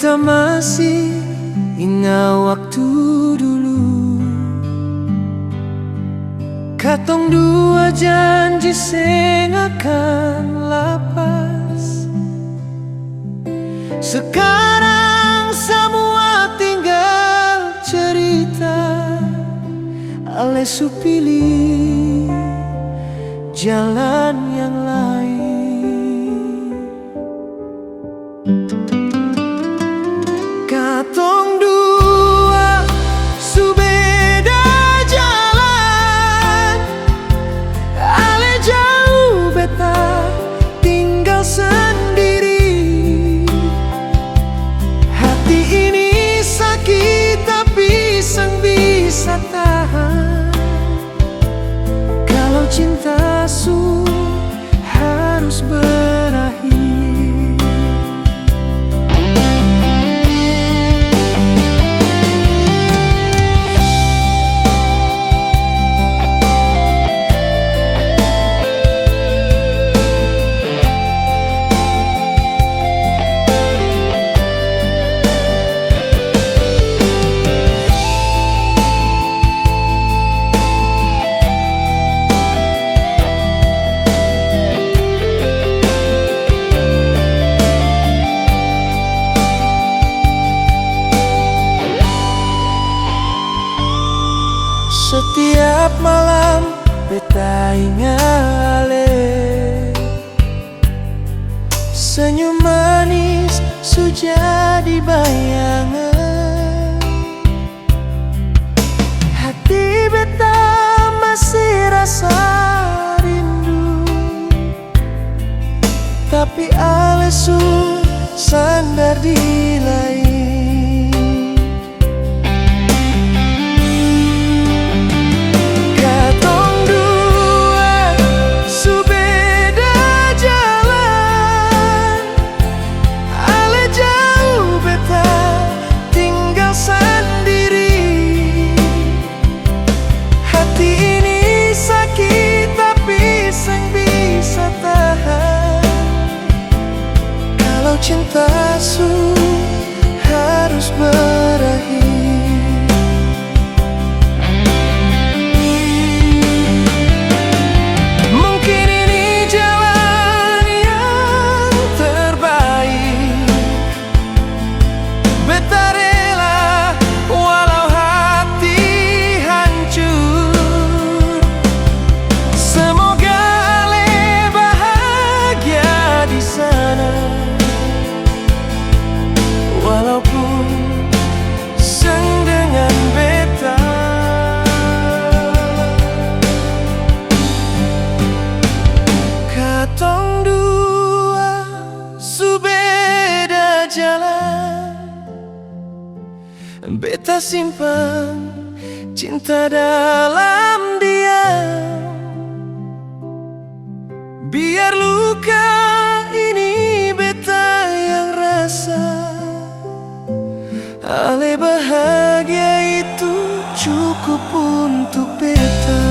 Beta masih ingat waktu dulu, katong dua janji seng akan lapas. Sekarang semua tinggal cerita, ale su pilih jalan yang lain. Katong dua su beda jalan, ale jauh beta tinggal sendiri. Hati ini sakit tapi sang bisa tahan. Kalau cinta su harus berakhir. Setiap malam beta ingat ale, senyum manis su jadi bayangan. Hati beta masih rasa rindu, tapi ale su sandar di lain. Cinta su harus berakhir. Mungkin ini jalan yang terbaik. Beta rela walau hati hancur. Semoga ale bahagia di sana, walaupun seng dengan beta. Katong dua su beda jalan, beta simpan cinta dalam diam. Biar luka ini beta yang rasa, ale bahagia itu cukup untuk beta.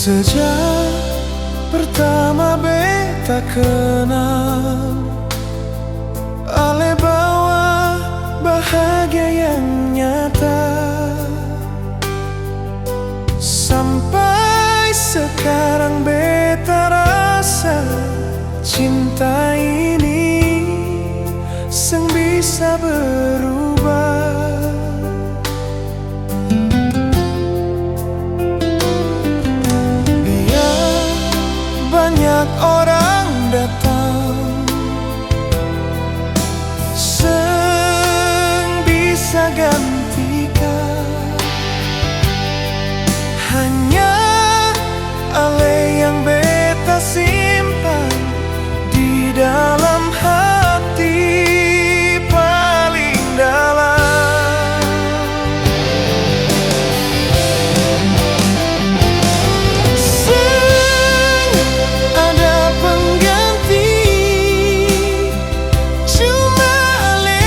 Sejak pertama beta kenal, ale bawa bahagia yang nyata. Sampai sekarang beta rasa cinta ini seng bisa berubah. Biar banyak orang datang, seng bisa gantikan. Hanya ale yang beta simpan di dalam hati paling dalam. Seng ada pengganti, cuma ale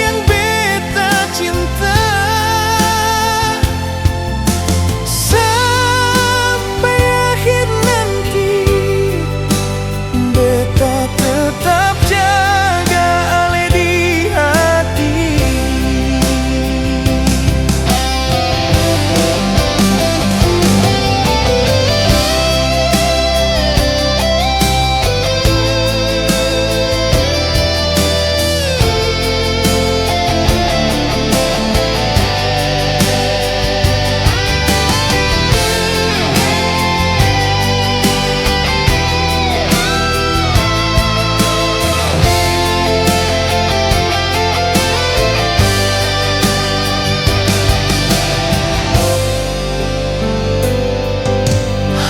yang beta cinta. Tetap jaga ale di hati.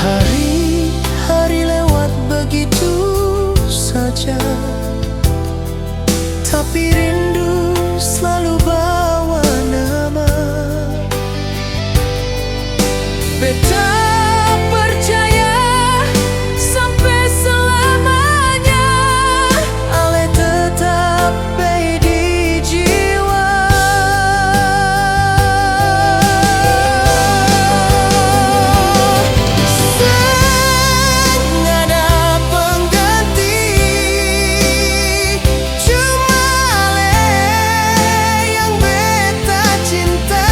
Hari-hari lewat begitu saja, tapi rindu selalu bawa nama. Beta percaya sampai selamanya ale tetap bae di jiwa. Seng ada pengganti, cuma ale yang beta cinta.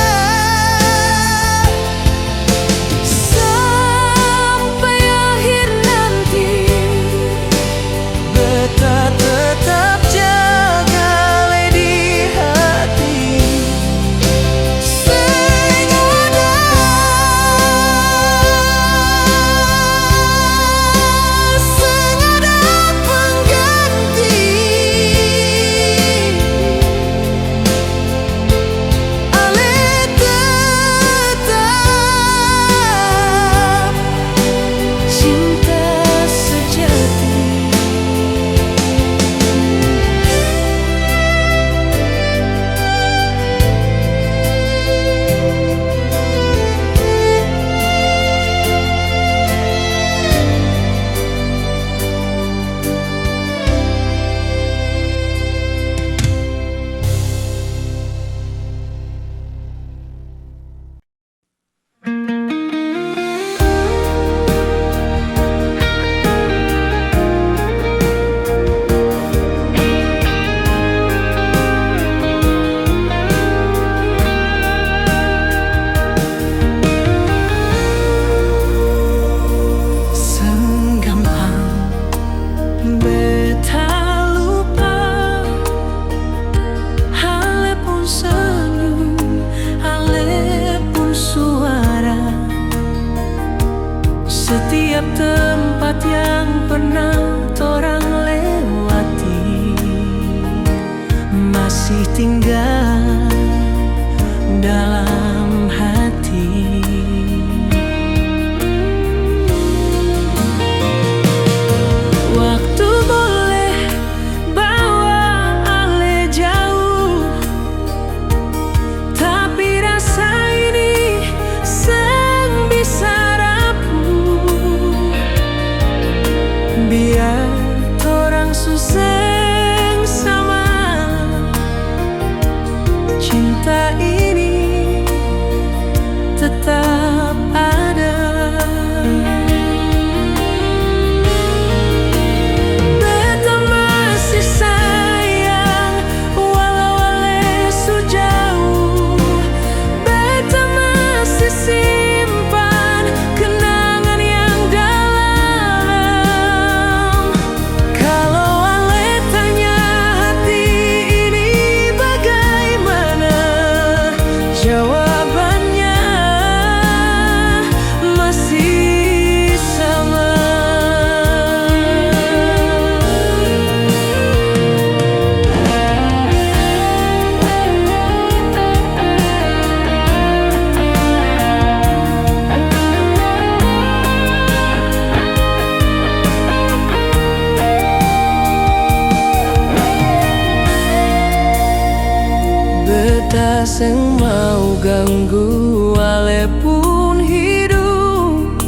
sing mau ganggu ale pun hidup,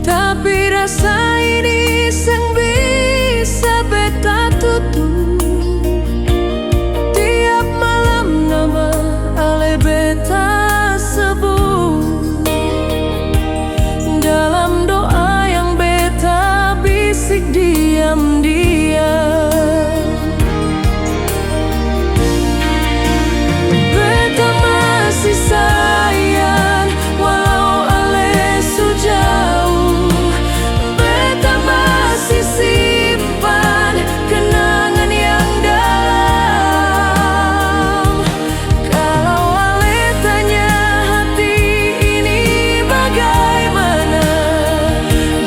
tapi rasa ini sing bisa beta tutup. Tiap malam nama ale beta sebut, dalam doa yang beta bisik diam-diam. Beta masih sayang walau ale su jauh. Beta masih simpan kenangan yang dalam. Kalau ale tanya hati ini bagaimana,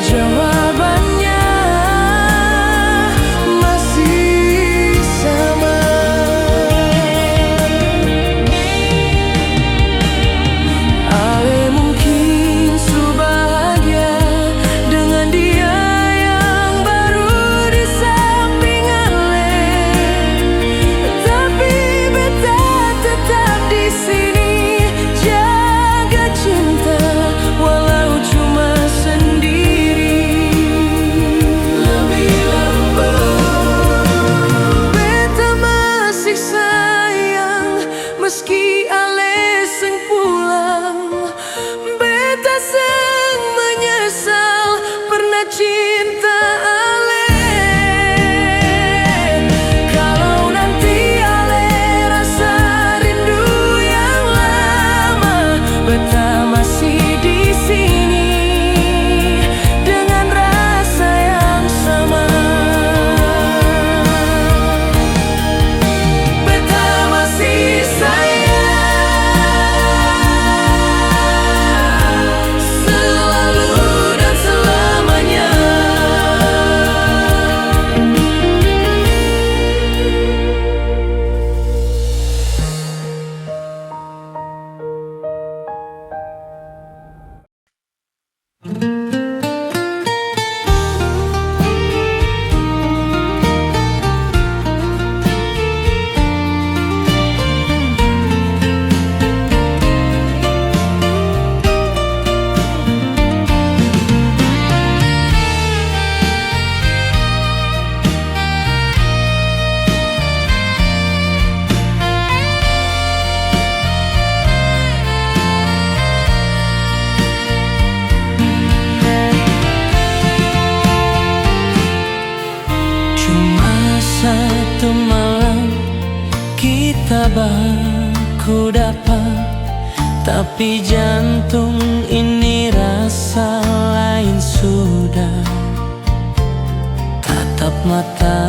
jawabannya masih sama. Ale mungkin su bahagia dengan dia yang baru di samping ale, tapi beta tetap di sini jaga cinta walau cuma sendiri. Lebih lembut beta masih sayang meski ale sing pulang. Beta sing menyesal pernah cinta ale. Kalau nanti ale rasa rindu yang lama, beta masih di sini dengan rasa yang sama. Beta masih sayang selalu dan selamanya. Cuma satu malam kita baku dapat, tapi jantung ini rasa lain sudah. Tatap mata,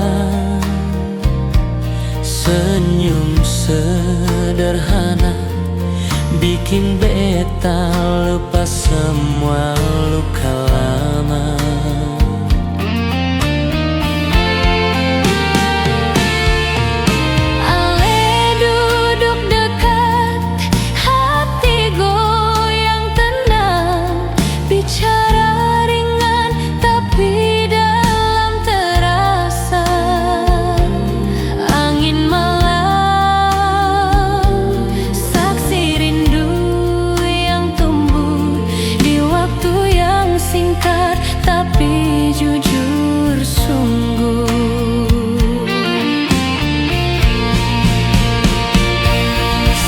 senyum sederhana bikin beta lupa semua luka lama. Ale duduk dekat, hati goyang tenang, bicara ringan tapi dalam terasa. Angin malam, saksi rindu yang tumbuh di waktu yang singkat tapi jujur sungguh.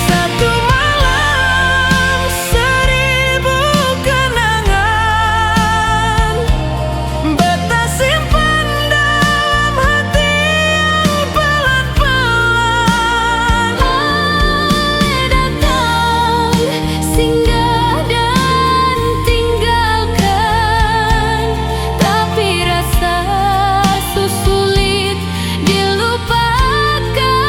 Satu malam, seribu kenangan beta simpan dalam hati yang pelan-pelan. Ale datang, singgah dan tinggalkan, tapi rasa sulit dilupakan.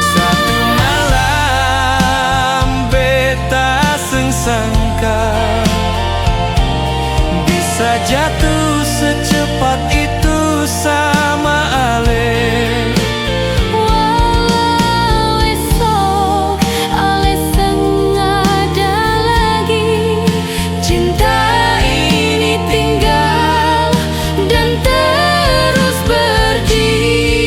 Satu malam beta sing sangka bisa jatuh secepat itu sama ale. Walau esok ale sengaja lagi, cinta ini tinggal dan terus berdiri.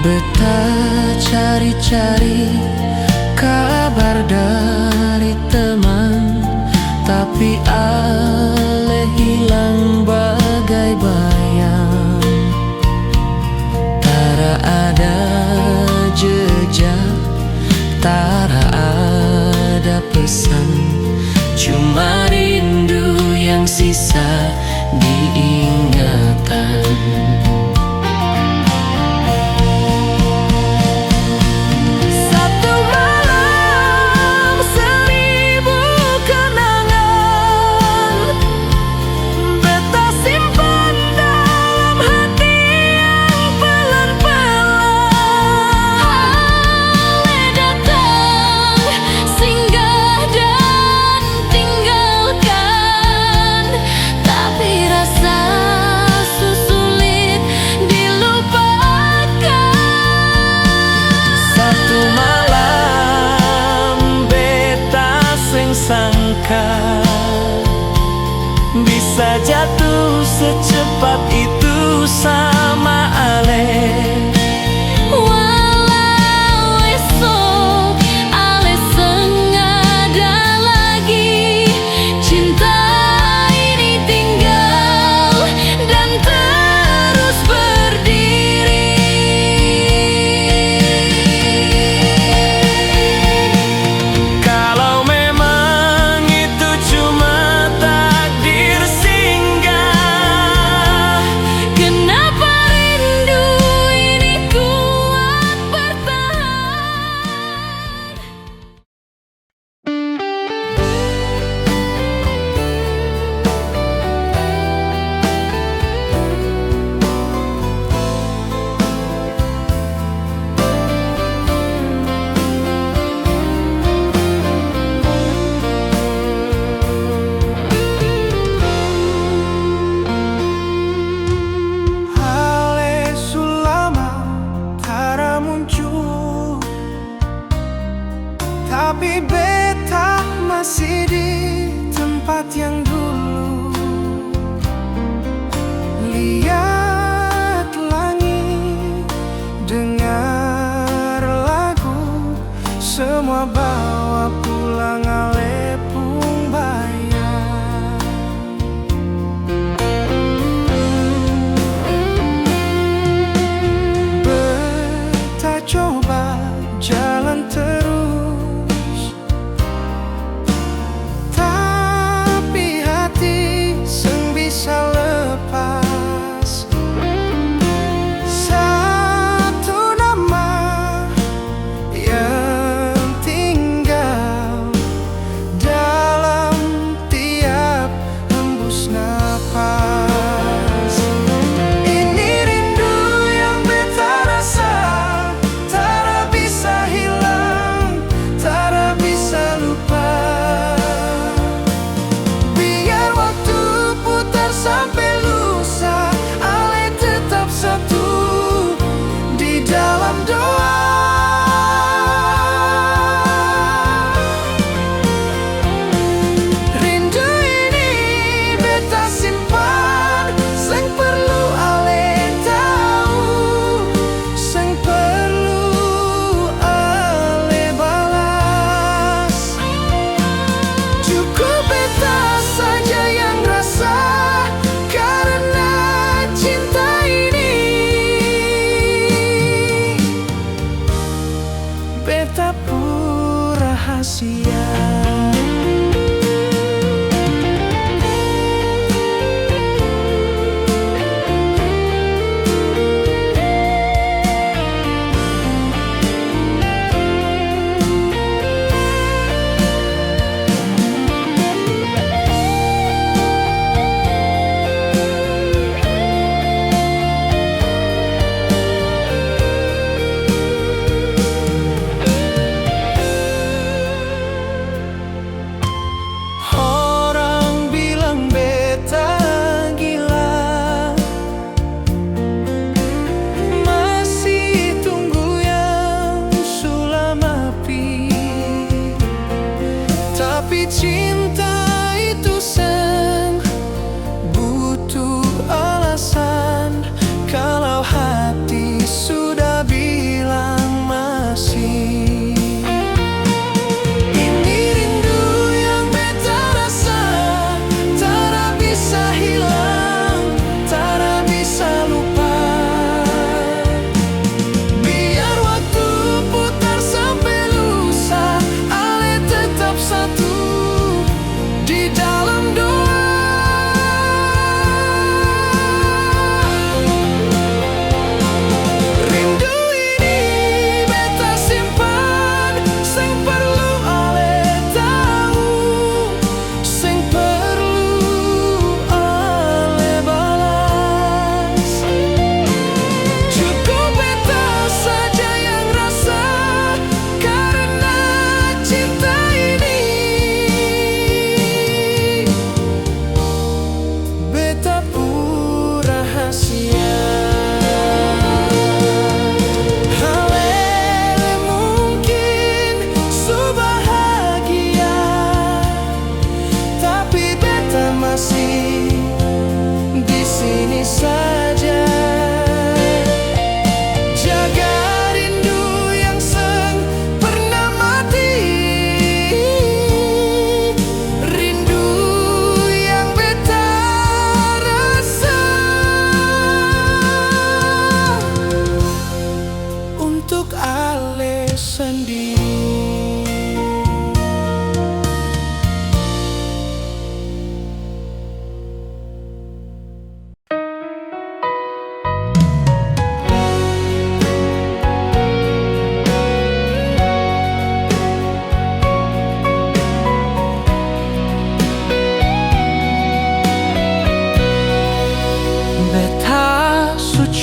Beta cari-cari kabar dari teman, tapi ale hilang bagai bayang. Tara ada jejak, tara ada pesan, cuma rindu yang sisa diingatan.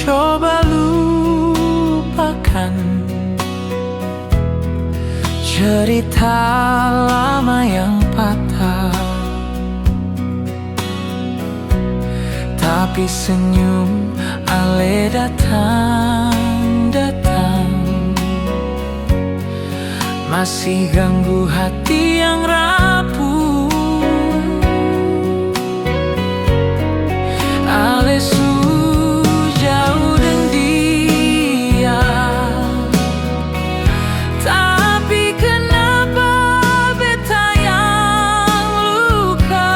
coba lupakan cerita lama yang patah, tapi senyum Ale datang masih ganggu hati yang rapuh. Ale jauh dan dia, tapi kenapa beta yang luka?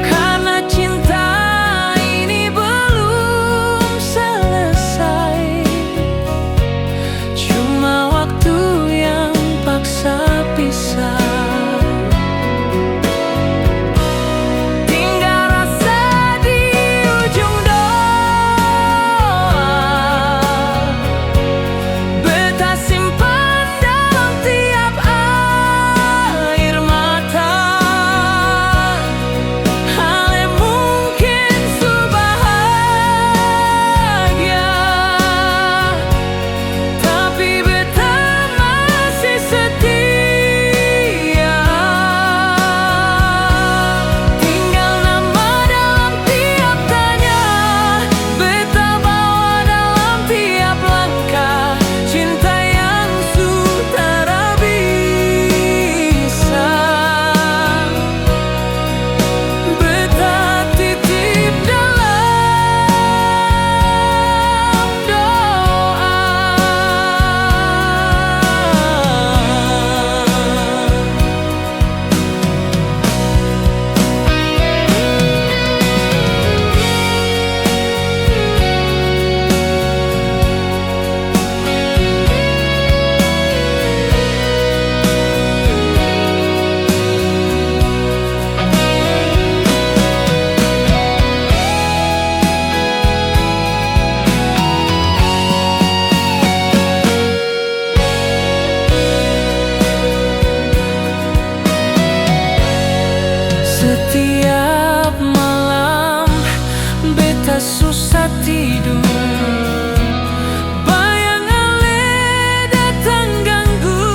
Karena cinta ini belum selesai, cuma waktu yang paksa pisah. Setiap malam beta susah tidur, bayang Ale datang ganggu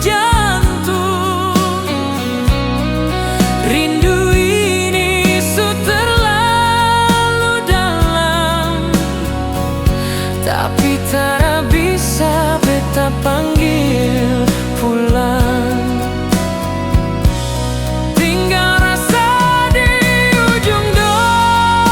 jantung. Rindu ini terlalu dalam, tapi tak bisa beta panggil pulang. Tinggal rasa di ujung doa,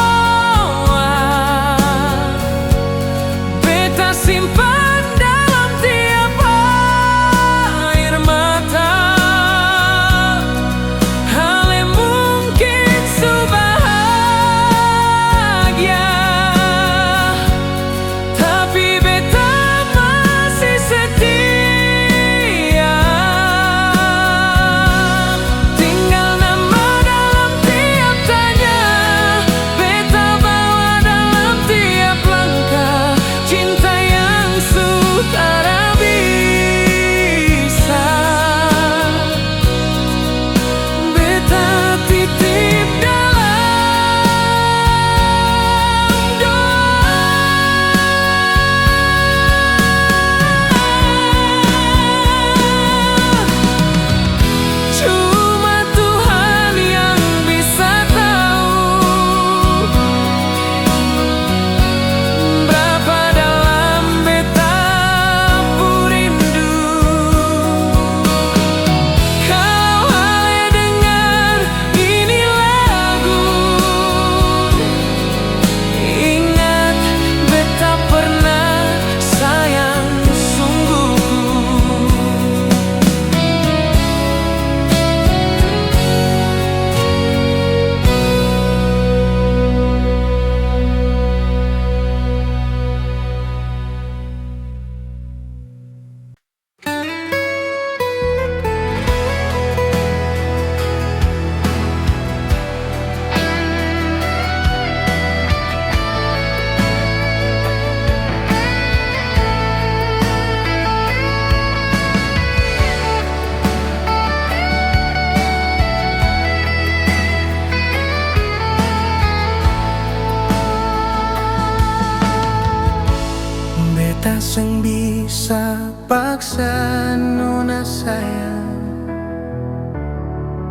beta sing bisa paksa nona sayang.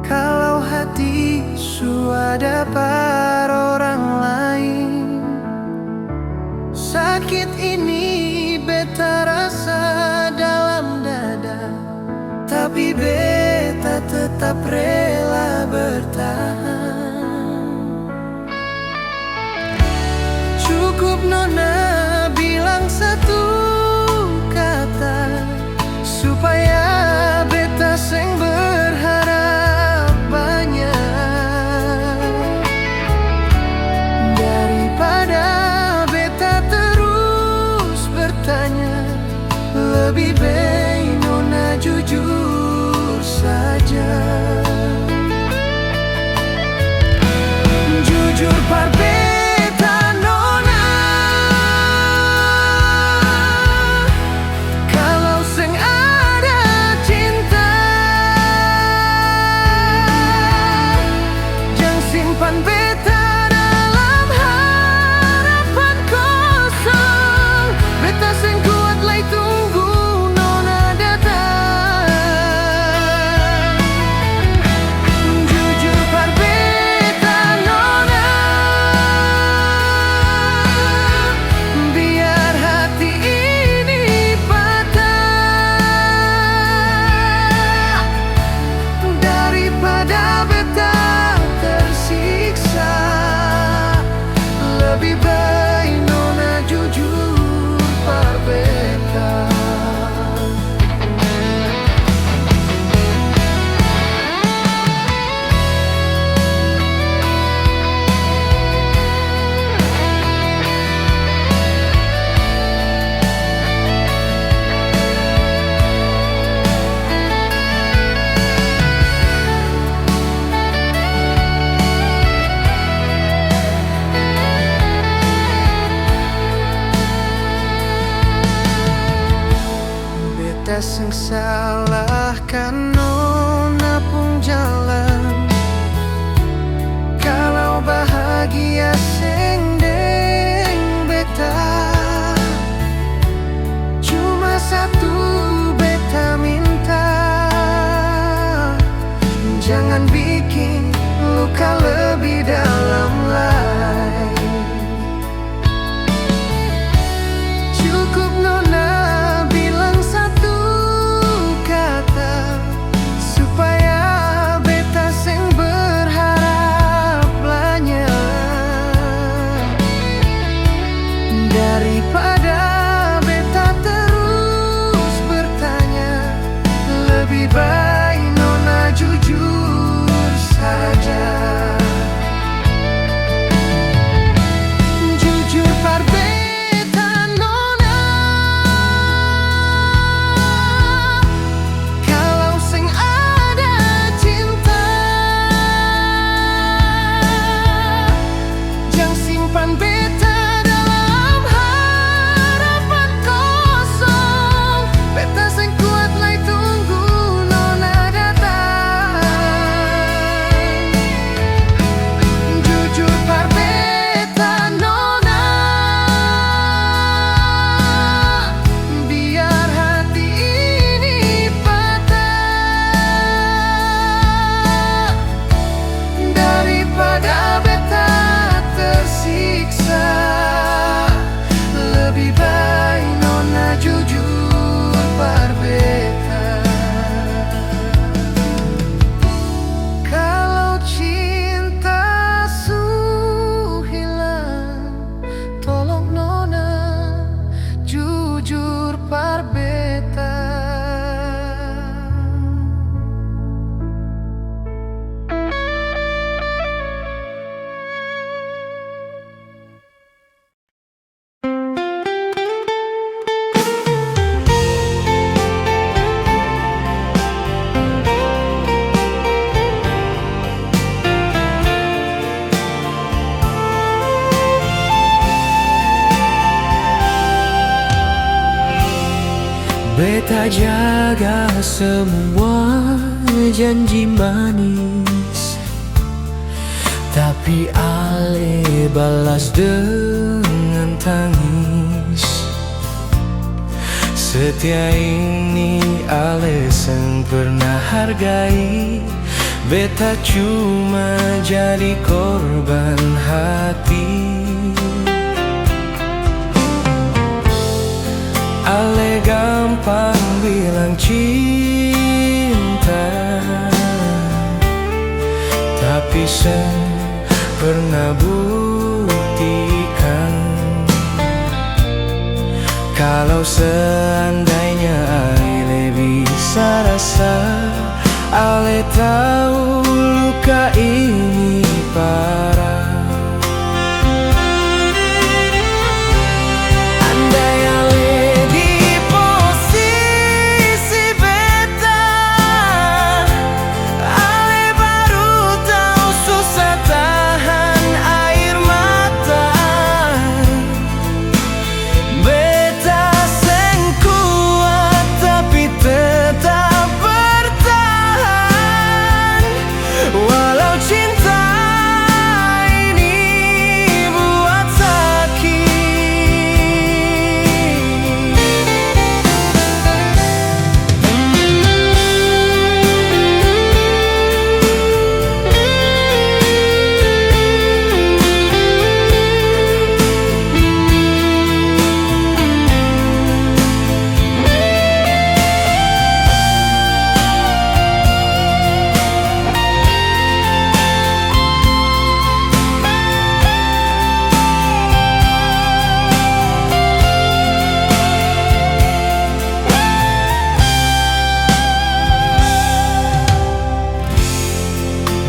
Kalau hati sudah par orang lain, sakit ini beta rasa dalam dada, tapi beta tetap rela bertahan. Cukup nona bilang satu kata, supaya beta sing berharap banyak. Daripada beta terus bertanya, lebih baik nona jujur saja. Jujur par beta nona, kalau sing ada cinta, jangan simpan beta dalam harapan kosong. Beta sing kuat lay tunggu nona datang. Jujur par beta nona, biar hati ini patah. Daripada beta tersiksa, lebih baik nona jujur par beta. Beta sing salahkan nona pun jalan. Kalau bahagia sing deng beta, cuma satu beta minta, jangan bikin luka lebih dalam lagi. Cukup nona bilang satu kata, supaya beta sing berharap banyak. Daripada beta terus bertanya, lebih baik nona jujur saja. Jujur par beta nona, kalau sing ada cinta, jangan simpan beta dalam harapan kosong. Beta sing kuat lay tunggu nona datang. Jujur par beta nona, biar hati ini patah. Daripada beta tersiksa, lebih baik nona jujur par beta. Kalau cinta su hilang, tolong nona jujur par beta. Beta jaga semua janji manis, tapi ale balas dengan tangis. Setia ini ale seng pernah hargai. Beta cuma jadi korban hati. Ale gampang bilang cinta, tapi seng pernah buktikan. Kalau seandainya ale bisa rasa, ale tahu luka ini parah. Andai ale di posisi beta, ale baru tahu susah tahan air mata. Beta seng kuat tapi tetap bertahan, walau cinta ini buat sakit.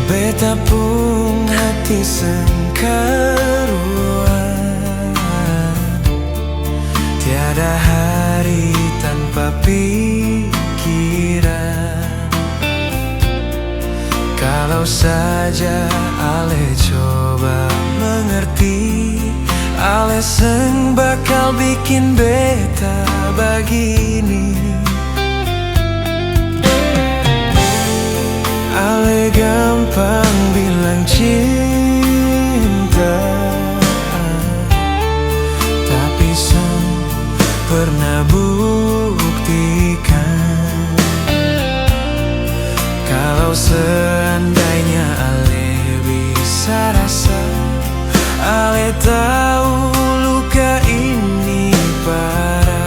Beta pun hati sengkeruan, tiada hari tanpa pikiran. Kalau saja ale coba mengerti, ale seng bakal bikin beta begini. Ale gampang bilang cinta, tapi seng pernah buktikan. Kalau seandainya ale bisa rasa, ale tahu luka ini parah.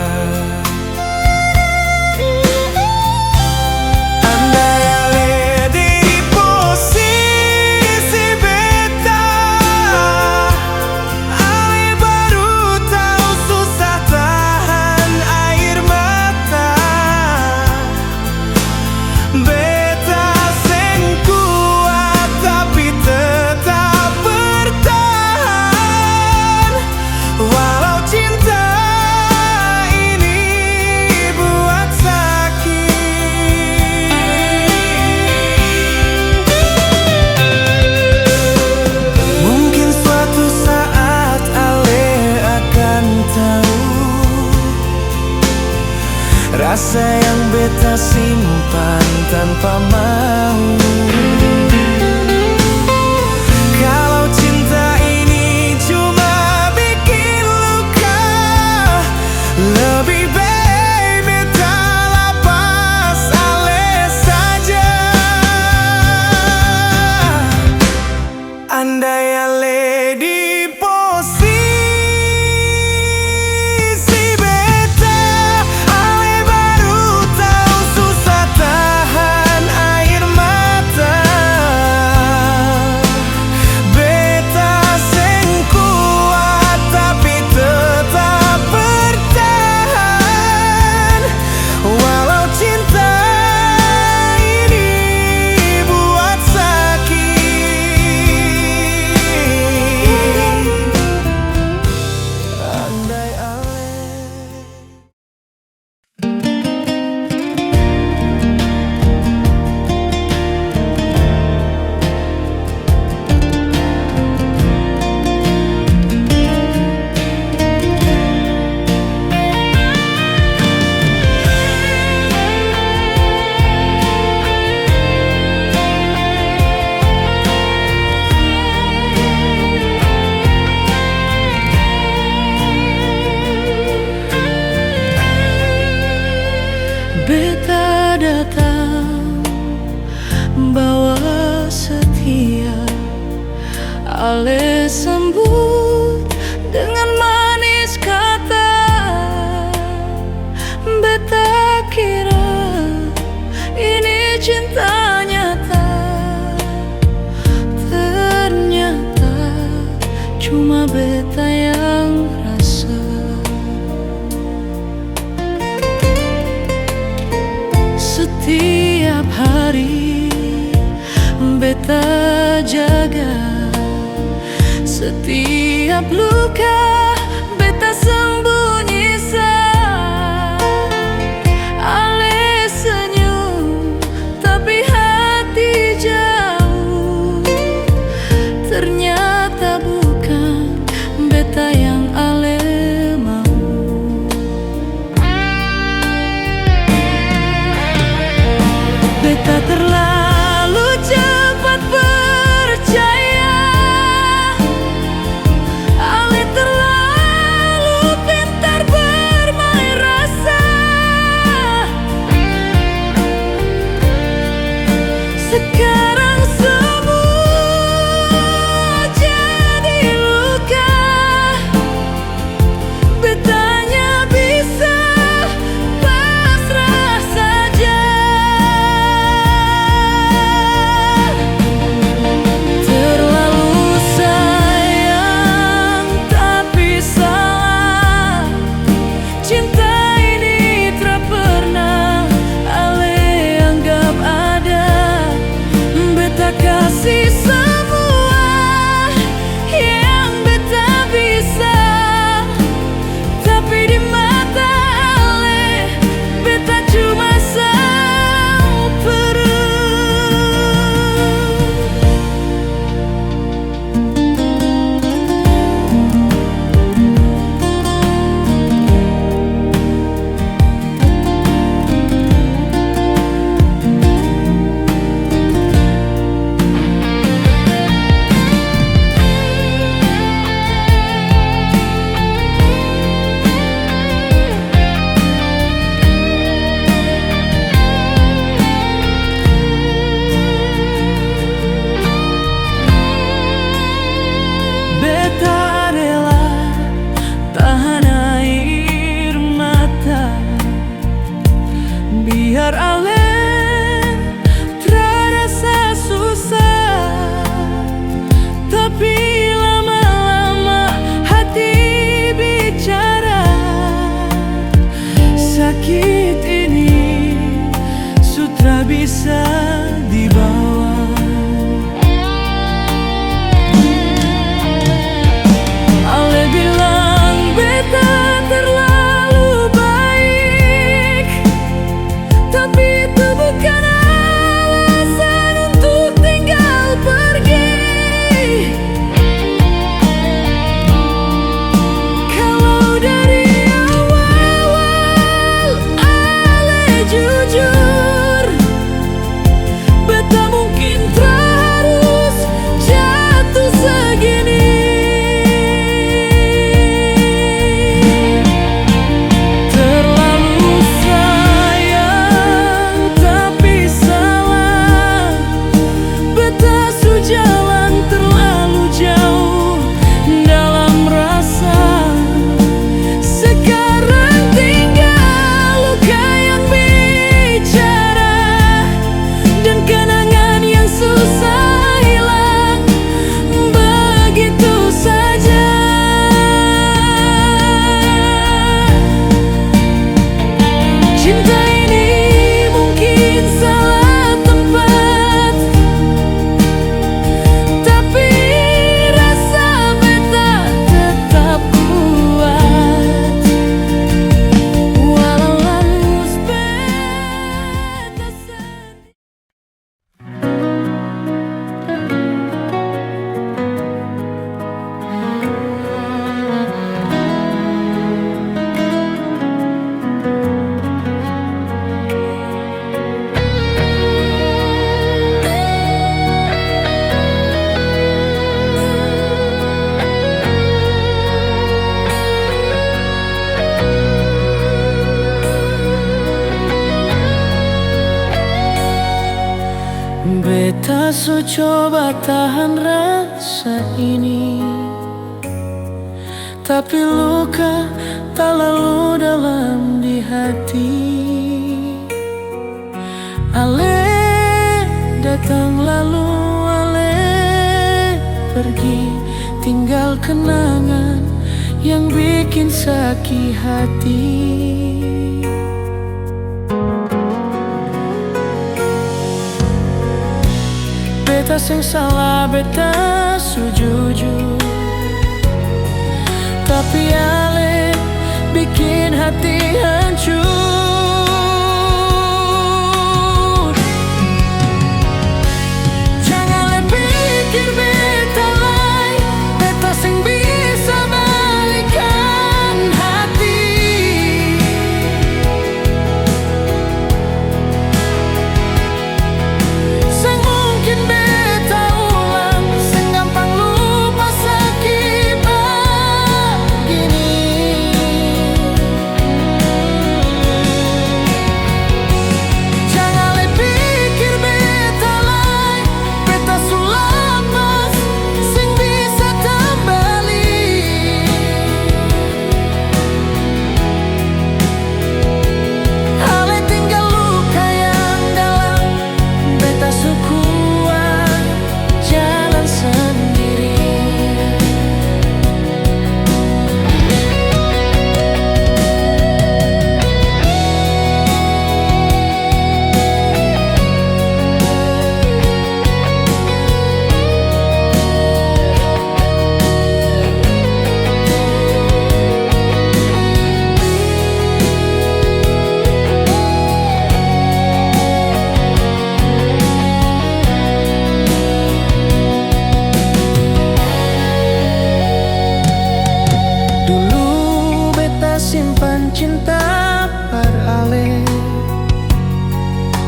Rasa yang beta simpan tanpa mau. Kalau cinta ini cuma bikin luka, lebih baik beta lepas ale saja. Andai ale di posisi beta yang rasa. Setiap hari beta jaga, setiap luka beta sembunyi sa. Ale senyum tapi hati jauh, ternyata bukan beta yang ale mau. Beta terlalu cepat percaya, ale terlalu pintar bermain rasa. Sekarang semua jadi luka, betanya bisa pasrah saja. Terlalu sayang tapi salah, cinta ini tak pernah ale anggap ada. Beta kasih semua yang beta bisa, tapi di mata ale beta cuma samperu. Beta rela tahan air mata, biar ale terasa susah. Tapi lama-lama hati bicara, sakit ini sutra bisa dibawa. Ale bilang beta terlalu baik, tapi itu bukan alasan untuk tinggal pergi. Kalau dari awal ale jujur, beta mungkin terus jatuh segini. Terlalu sayang tapi salah, beta sujalan terlalu jauh dalam rasa. Sekarang tinggal luka yang bicara, dan kenangan yang susah hilang begitu saja. Cinta ini mungkin salah tempat, tapi rasa beta tetap kuat. Walau harus beta sendiri. Beta so coba tahan rasa ini, tapi luka tak lalu dalam di hati. Ale datang lalu ale pergi, tinggal kenangan yang bikin sakit hati. Beta sing salah, beta sujujur, tapi ale bikin hati hancur. Jangan le pikir beta lain, beta sing bisa balikan hati. Sing mungkin beta ulang, sing gampang lupa sakit begini. Jangan le pikir beta lain, beta sulapas sing bisa kembali. Ale tinggal luka yang dalam, beta sukuat jalan sendiri. Dulu beta simpan cinta par ale,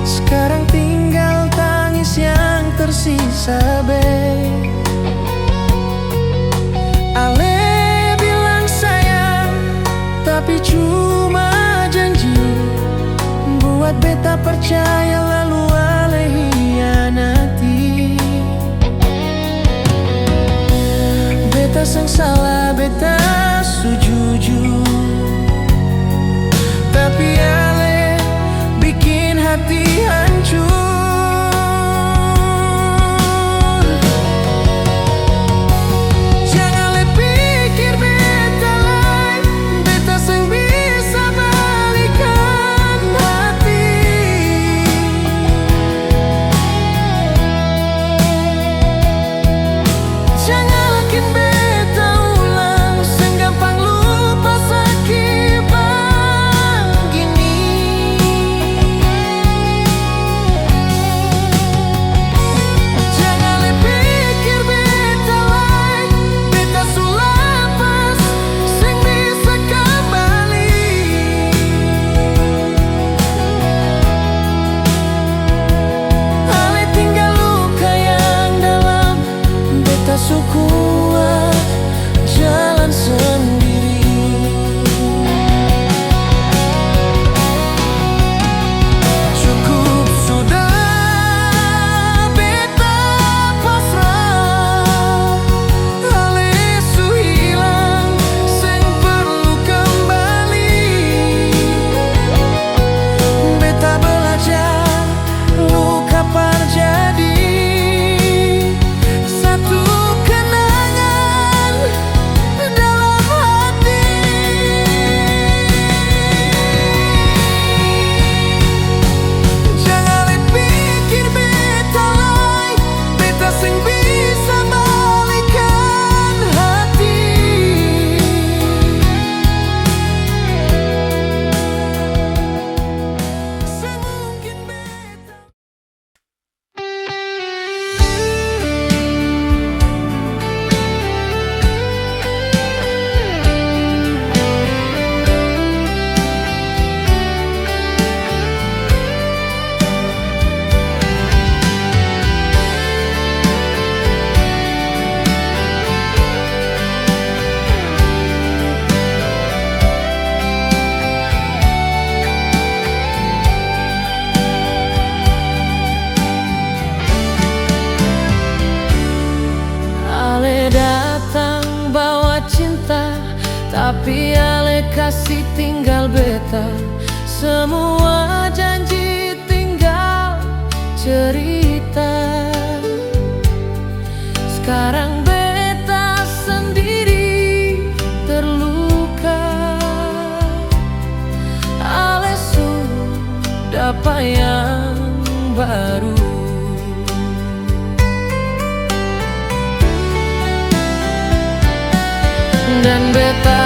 sekarang tinggal tangis yang tersisa be. Ale bilang sayang, tapi cuma janji, buat beta percaya lalu ale hianati. Beta sang salah, beta sujujur, tapi ale bikin hati hancur. Jangan le pikir beta lain, beta sing bisa balikan hati. Jangan lakin beta ulang, sing gampang lupa sakit begini. Jangan le pikir beta lain, beta sulapas sing bisa kembali. Ale tinggal luka yang dalam, beta sukuat jalan sendiri. Cukup sudah beta pasrah, ale su hilang sing perlu kembali. Beta belajar luka par jadi satu kenangan dalam hati. Jangan le pikir beta lain, beta sing bisa balikan hati. Semungkin beta Ale datang bawa cinta, tapi ale kasih tinggal beta. Semua janji tinggal cerita. Sekarang beta Dan beta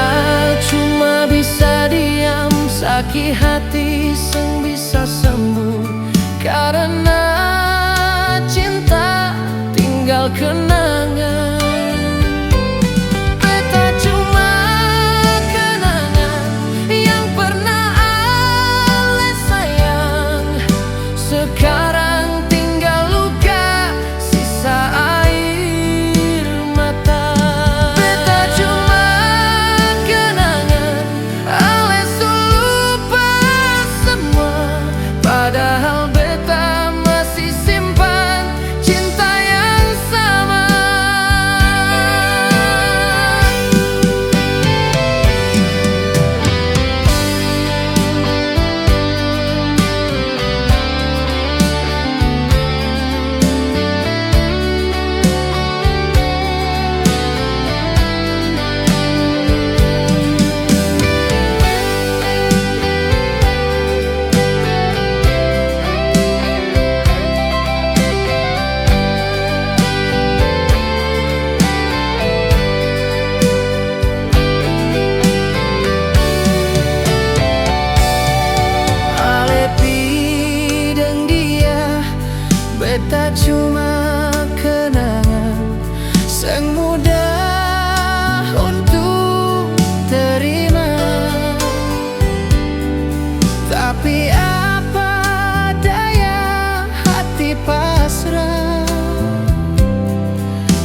cuma bisa diam, sakit hati seng bisa sembuh, karena cinta tinggal kenangan. Beta cuma kenangan yang pernah ale sayang, sekarang tinggal luka sisa air mata. Beta cuma kenangan ale su lupa semua, padahal beta masih simpan cinta yang sama. Beta cuma kenangan seng mudah untuk terima, tapi apa daya hati pasrah.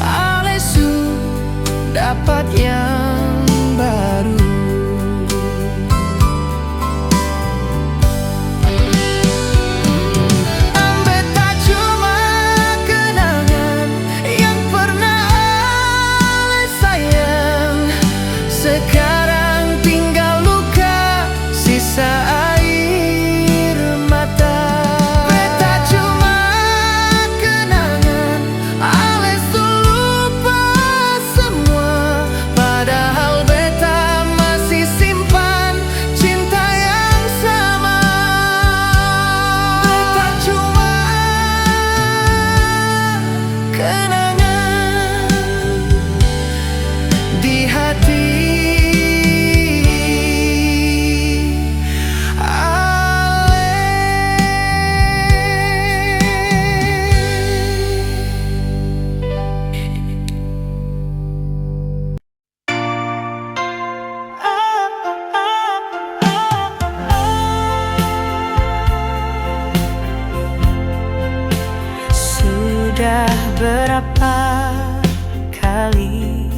Alesu dapat yang baru. Sekarang tinggal luka sisa air mata. Beta cuma kenangan ale su lupa semua, padahal beta masih simpan cinta yang sama. Beta cuma kenangan di hati. Sudah berapa kali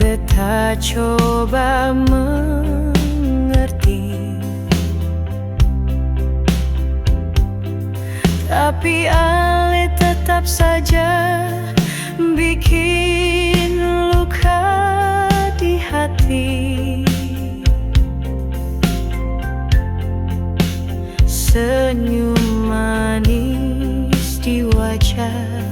beta coba mengerti, tapi ale tetap saja bikin luka di hati. Senyum manis di wajah,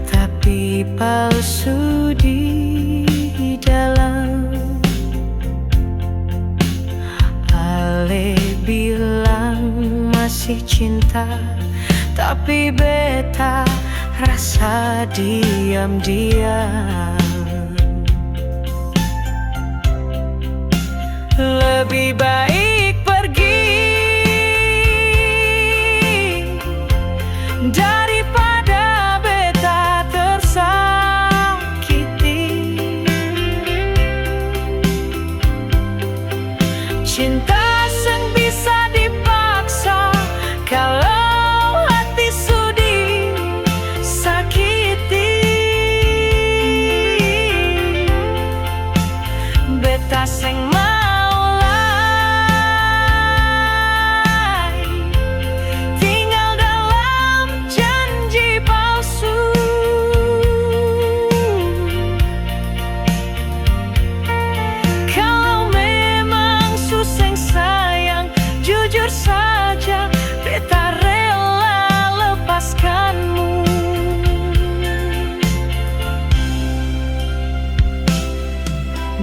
tapi palsu di dalam. Ale bilang masih cinta, tapi beta rasa diam-diam. Lebih baik pergi daripada beta tersakiti. Cinta seng bisa dipaksa kalau hati sudi sakiti. Beta seng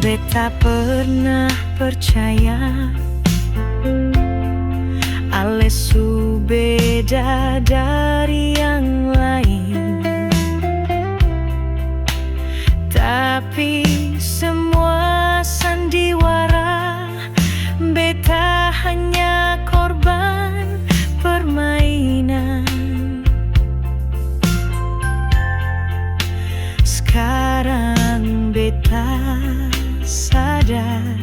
beta pernah percaya ale su beda dari yang lain. Tapi semua sandiwara, beta hanya korban permainan. Sekarang beta sadar,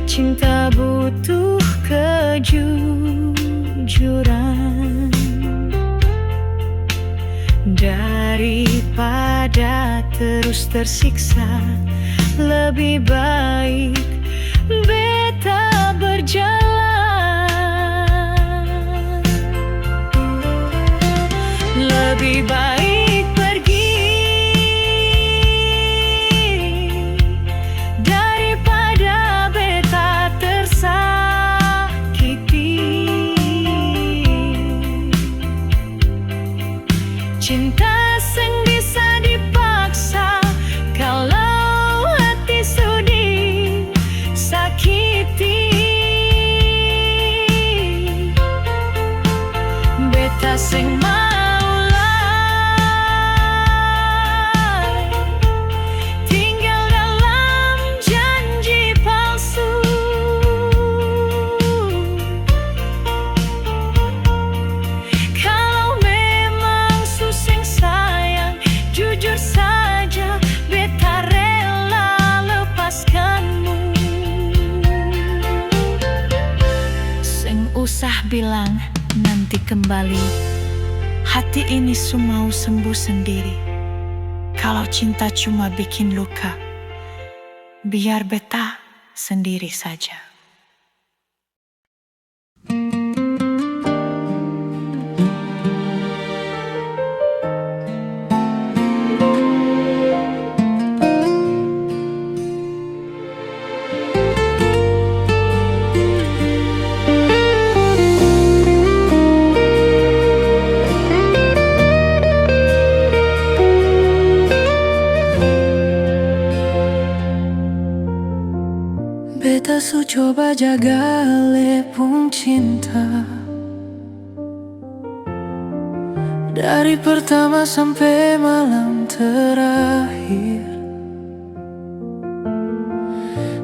cinta butuh kejujuran. Daripada terus tersiksa, lebih baik beta berjalan. Lebih baik pergi daripada beta tersakiti. Cinta sing bisa dipaksa, kalau hati sudi sakiti. Beta sing maulai tinggal dalam janji palsu. Kalau memang suseng sayang, jujur saja beta rela lepaskanmu. Seng usah bilang nanti kembali, hati ini semau sembuh sendiri. Kalau cinta cuma bikin luka, biar beta sendiri saja. Beta su coba jaga lepung cinta, dari pertama sampai malam terakhir.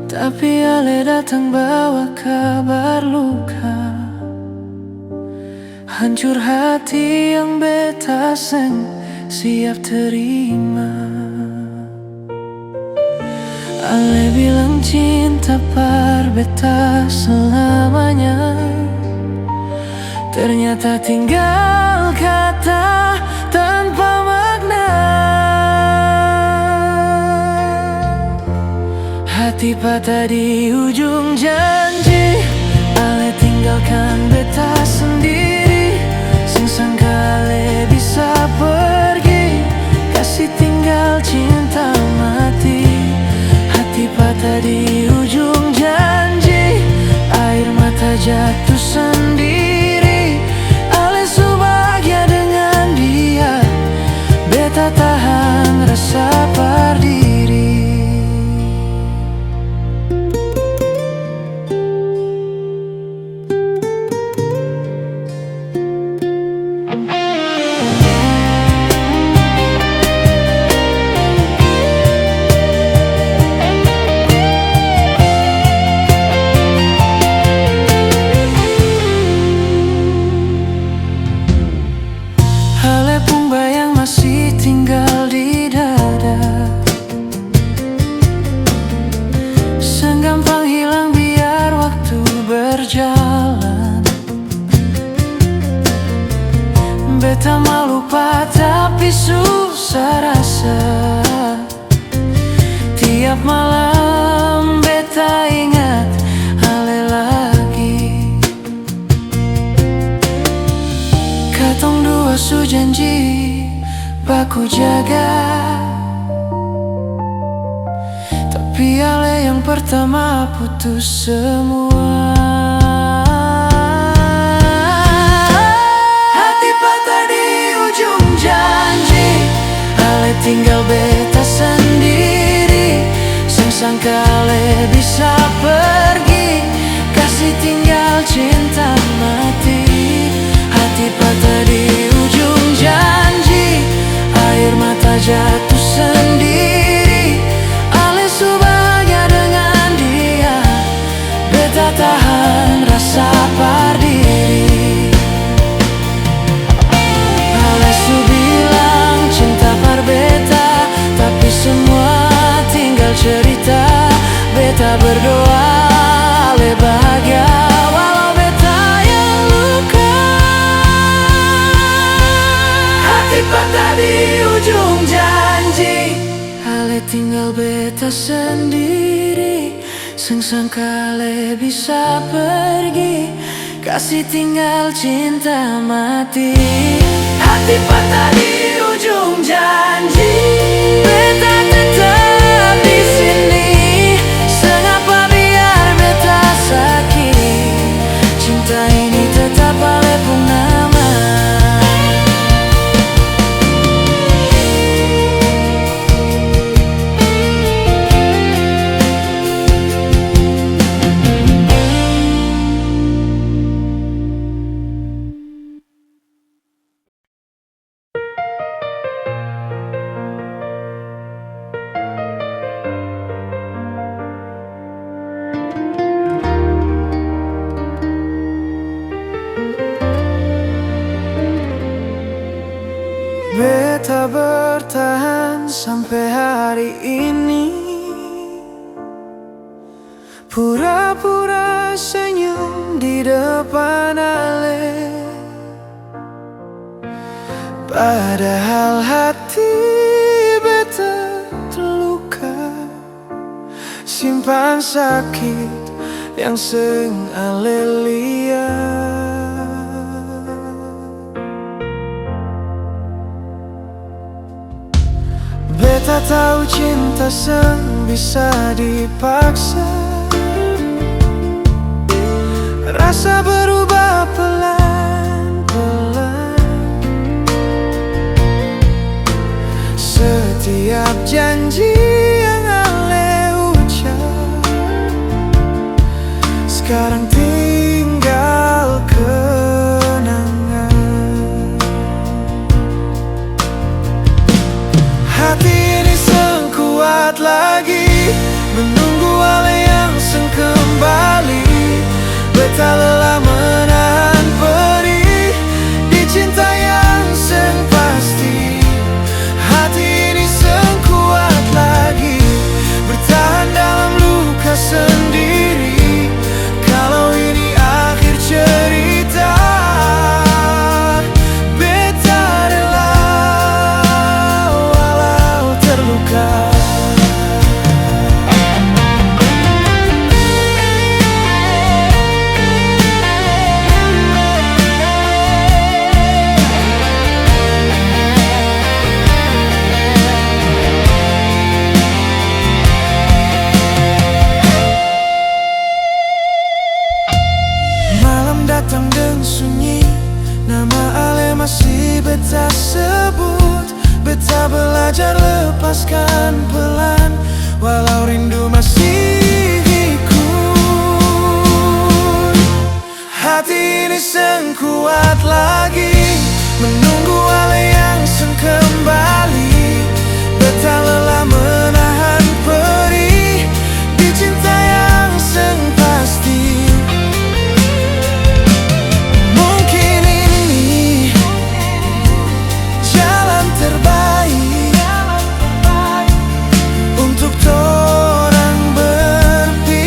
Tapi ale datang bawa kabar luka, hancur hati yang beta seng siap terima. Ale bilang cinta par beta selamanya, ternyata tinggal kata tanpa makna. Hati patah di ujung janji, ale tinggalkan beta sendiri. Sing sangka ale bisa pergi, kasih tinggal cinta mati. Hati patah di ujung janji, air mata jatuh sendiri. Ale su bahagia dengan dia, beta tahan rasa perdiri. Masih tinggal di dada, segampang hilang biar waktu berjalan. Beta mau lupa tapi susah rasa, tiap malam beta ingat ale lagi. Katong dua su janji baku jaga, tapi ale yang pertama putus semua. Hati patah di ujung janji, ale tinggal beta sendiri. Sing sangka ale bisa pergi, kasih tinggal cinta mati. Hati patah di ujung janji, air mata jatuh cerita. Beta berdoa ale bahagia walau beta yang luka. Hati patah di ujung janji, ale tinggal beta sendiri. Sengsangka ale bisa pergi, kasih tinggal cinta mati. Hati patah di ujung janji, beta tetap di sini. Sengapa biar beta sakit, cinta ini tetap ale purnama. Beta bertahan sampai hari ini, pura-pura senyum di depan ale. Padahal hati beta terluka, simpan sakit yang seng ale lihat. Beta tahu cinta seng bisa dipaksa, rasa berubah pelan-pelan. Setiap janji yang ale ucap sekarang tinggal kenangan. Hati ini seng kuat lagi menunggu ale yang seng kembali. Beta lelah menahan perih di cinta yang seng pasti. Hati ini seng kuat lagi bertahan dalam luka sendiri. Kalau ini akhir cerita, beta rela walau terluka. Malam datang dan sunyi, nama ale masih beta sebut. Beta belajar lepaskan pelan, walau rindu masih ikut. Hati ini seng kuat lagi menunggu ale yang seng kembali. Beta lelah menahan perih di cinta yang seng pasti. Mungkin ini jalan terbaik untuk torang berpisah.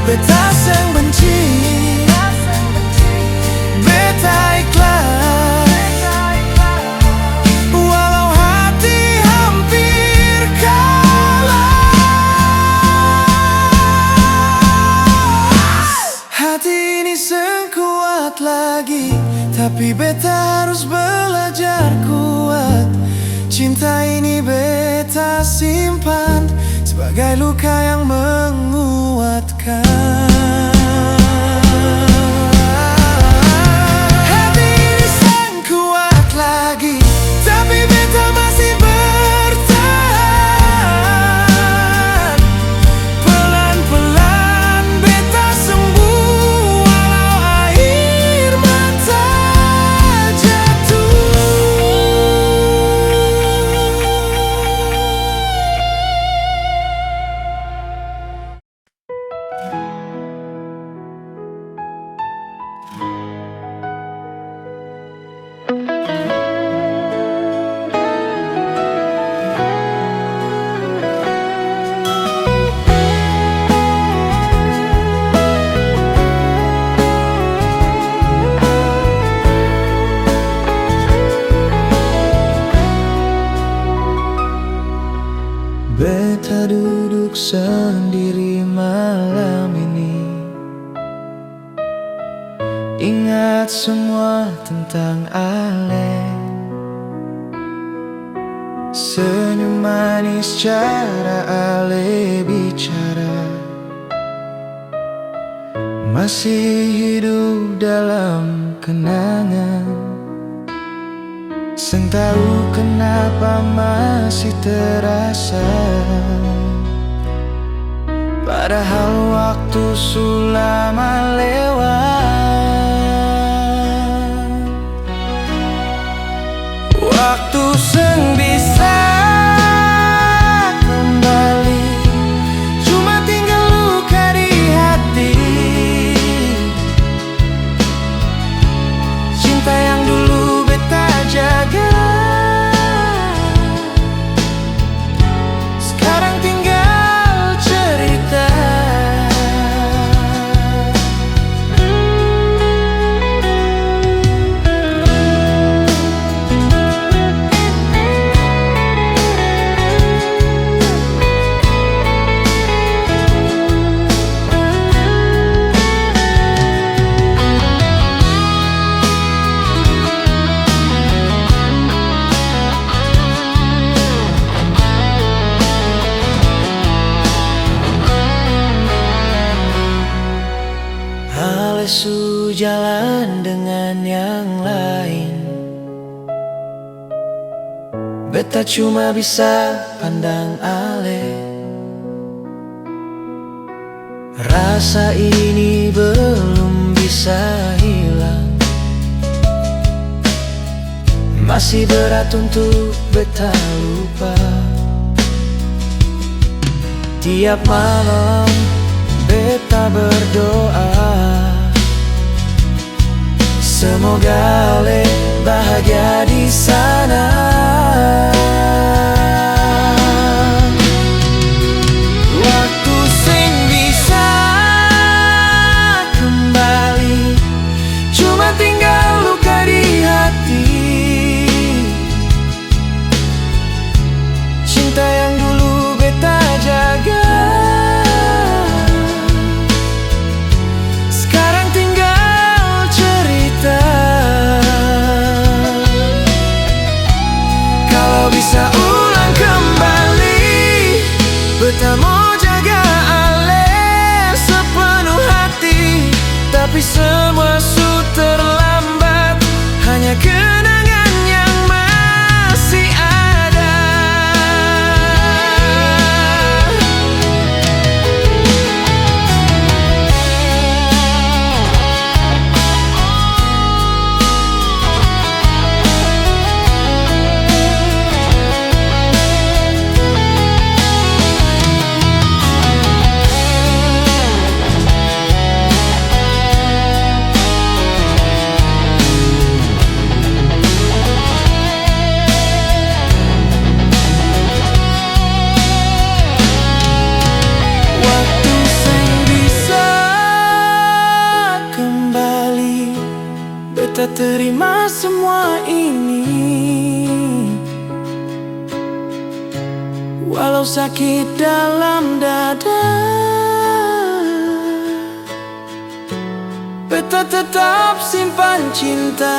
Beta seng benci, beta ikhlas, walau hati hampir kalah. Hati ini seng kuat lagi, tapi beta harus belajar kuat. Cinta ini beta simpan sebagai luka yang menguatkan. Hati ini seng kuat lagi, tapi beta masih bertahan. Pelan-pelan beta sembuh walau air mata jatuh. Ingat semua tentang Ale, senyum manis cara Ale bicara, masih hidup dalam kenangan. Seng tahu kenapa masih terasa, padahal waktu sulama lewat. Waktu seng bisa kembali, cuma tinggal luka di hati. Cinta yang dulu beta jaga, sekarang tinggal cerita. Su jalan dengan yang lain, beta cuma bisa pandang Ale. Rasa ini belum bisa hilang, masih berat untuk beta lupa. Tiap malam beta berdoa, semoga Ale bahagia di sana. Waktu sing bisa kembali, cuma tinggal luka di hati. Cinta yang dulu beta jaga, sekarang tinggal cerita. Kalau bisa ulang kembali, beta mau jaga Ale sepenuh hati. Tapi semua sudah terlambat, hanya kenangan yang masih ada. Beta terima semua ini, walau sakit dalam dada. Beta tetap simpan cinta.